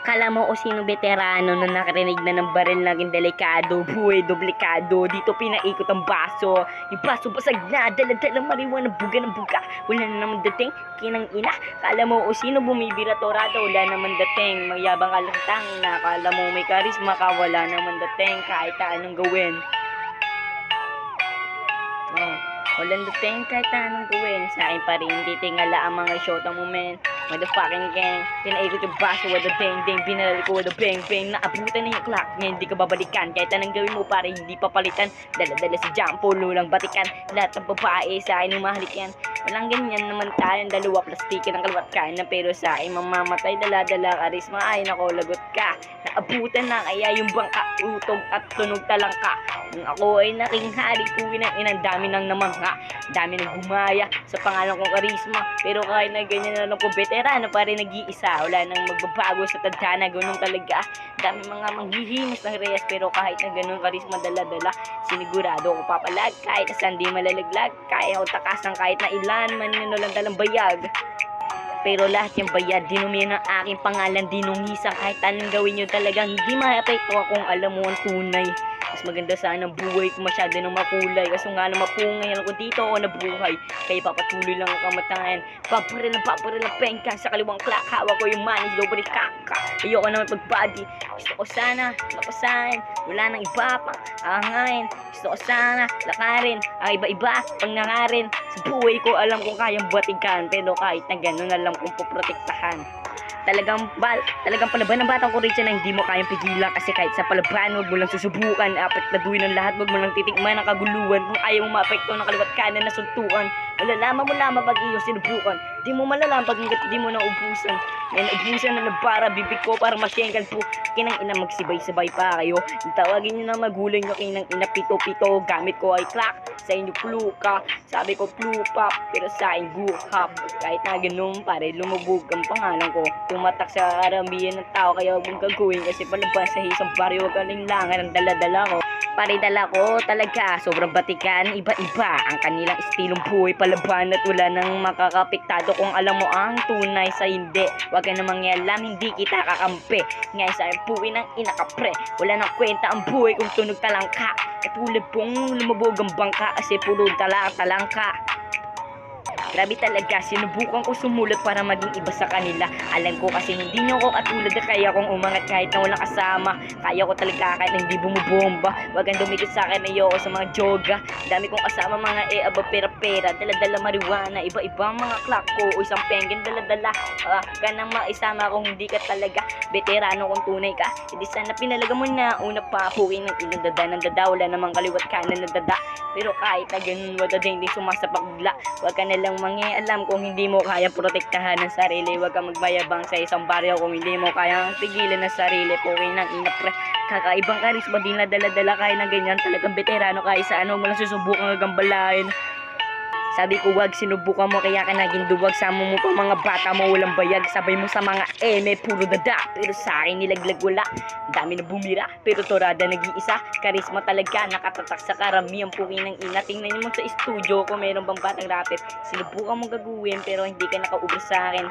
Kala mo o sino veterano na nakarinig na ng baril naging delikado, buhay duplikado, dito pinaikot ang baso. Yung baso basag na, dala-dala marijuana, buga ng buga. Wala na naman dating, kinang ina. Kala mo o sino bumibira torado, wala naman dating. Magyabang kalantang na, kala mo may karisma ka, wala naman dating. Kahit anong gawin. Walang dating kahit anong gawin. Sa akin pa rin, hindi tingala ang mga shota mo, men. Motherfucking gang, pinaikot yung baso, wada ding, binaril ko, wada bang, naabutan na yung clock, ngayon hindi ka babalikan, kahit anong gawin mo pare, hindi papalitan, dala-dala si Jampo, lulang batikan, lahat ng babae sa akin umahalik yan, walang ganyan naman tayong dalawa, plastikin ng kalawat ka, na pero sa akin mamamatay, dala-dala karisma, ay nako, lagot ka, naabutan na kaya yung bangka, utog at tunog talangka, nung ako ay nakinghari, kuwi ng inang dami ng namangha, dami ng gumaya, sa pangalan kong karisma, pero kahit na ganyan na lang ko, veterano pa rin nag-iisa, wala nang magbabago sa tadhana, ganun talaga, dami mga manghihimos ng reyes, pero kahit na ganun karisma dala-dala, sinigurado ko papalag, kahit na saan di malalaglag, kaya ko takasan kahit na ilan, manino lang dalang bayag. Pero lahat yung bayad, dinumi ng aking pangalan, dinungisan, kahit anong gawin nyo talagang hindi maapekto kung alam mo ang tunay. Mas maganda sana ang buhay kung masyado nang makulay, kaso nga lang mapungay ako dito ako nabuhay, kaya papatuloy lang ang kamatayan, paparil ang pengka, sa kaliwang clock, hawak ko yung manis, dobre kaka, ayoko naman pagbody, gusto ko sana, lapasahin, wala nang iba pang aangayin, gusto ko sana, lakarin, ang iba-iba, pang nangarin, sa buhay ko alam kong kayang batikan, pero kahit na gano'n alam kong poprotektahan. Talagang palaban ng batang kuritsya na hindi mo kayang pigilan, kasi kahit sa palaban, huwag mo lang susubukan, apat na duwi ng lahat, huwag mo lang titikman ang kaguluhan, kung ayaw mo maapekto ng kaliwat kanan na suntukan, malalaman mo lamang pag iyong sinubukan, di mo malalaman pag di mo naubusan, may naubusan na nabara, bibig ko para masyenggal po, kinang ina magsibay-sabay pa kayo, tawagin nyo na magulang nyo, kinang ina pito-pito, gamit ko ay clock, sa inyo pluka, sabi ko plupa, pero sa akin guhap, kahit na ganun pare, lumubog ang pangalan ko, tumatak sa karamihan ng tao, kaya huwag mong gagawin, kasi palabas sa isang baryo, huwag kalinlangan ang dala-dala ko, pare dala ko talaga, sobrang batikan, iba-iba, ang kanilang estilong buhay, palaban at wala nang makakapiktado, kung alam mo ang tunay sa hindi, huwag ka na mangyalam, hindi kita kakampi, ngayon sa buhay ng inakapre, wala nang kwenta ang buhay kung tunog talangka, katulad pong lumabog ang bangka, kasi puro talangka. Grabe talaga, sinubukan ko sumulat para maging iba sa kanila. Alam ko kasi hindi nyo ko katulad na kaya kong umangat kahit na walang kasama. Kaya ko talaga kahit na hindi bumubomba. Wag kang dumikit sa akin, ayoko sa mga joga. Dami kong kasama mga aba pera-pera, dala-dala marijuana, iba-ibang mga clock ko, o isang pengen dala-dala. Ka nang maisama kung hindi ka talaga veterano kung tunay ka. Hindi sana pinalaga mo na una pa, huwi ng ilang dada ng dada, wala namang kaliwat kanan ng dada. Pero kahit na ganun, wala din sumasapak bigla. Wag ka nalang alam kung hindi mo kaya protektahan ng sarili, wag kang magbayabang sa isang baryo kung hindi mo kaya pigilan ng sarili, pukin ng inapre, kakaibang karisma din na dala-dala kaya ng ganyan, talagang veterano kaya sa ano mo lang susubukan gagambalain. Sabi ko wag, sinubukan mo kaya ka naging duwag, sama mo pa mga bata mo walang bayag, sabay mo sa mga puro dada, pero sa akin nilaglag wala, dami na bumira, pero torada nag-iisa, karisma talaga, nakatatak sa karamihan, pukin ng ina, tingnan mo sa studio kung meron bang batang rapper, sinubukan mong gagawin pero hindi ka nakaubos sa akin.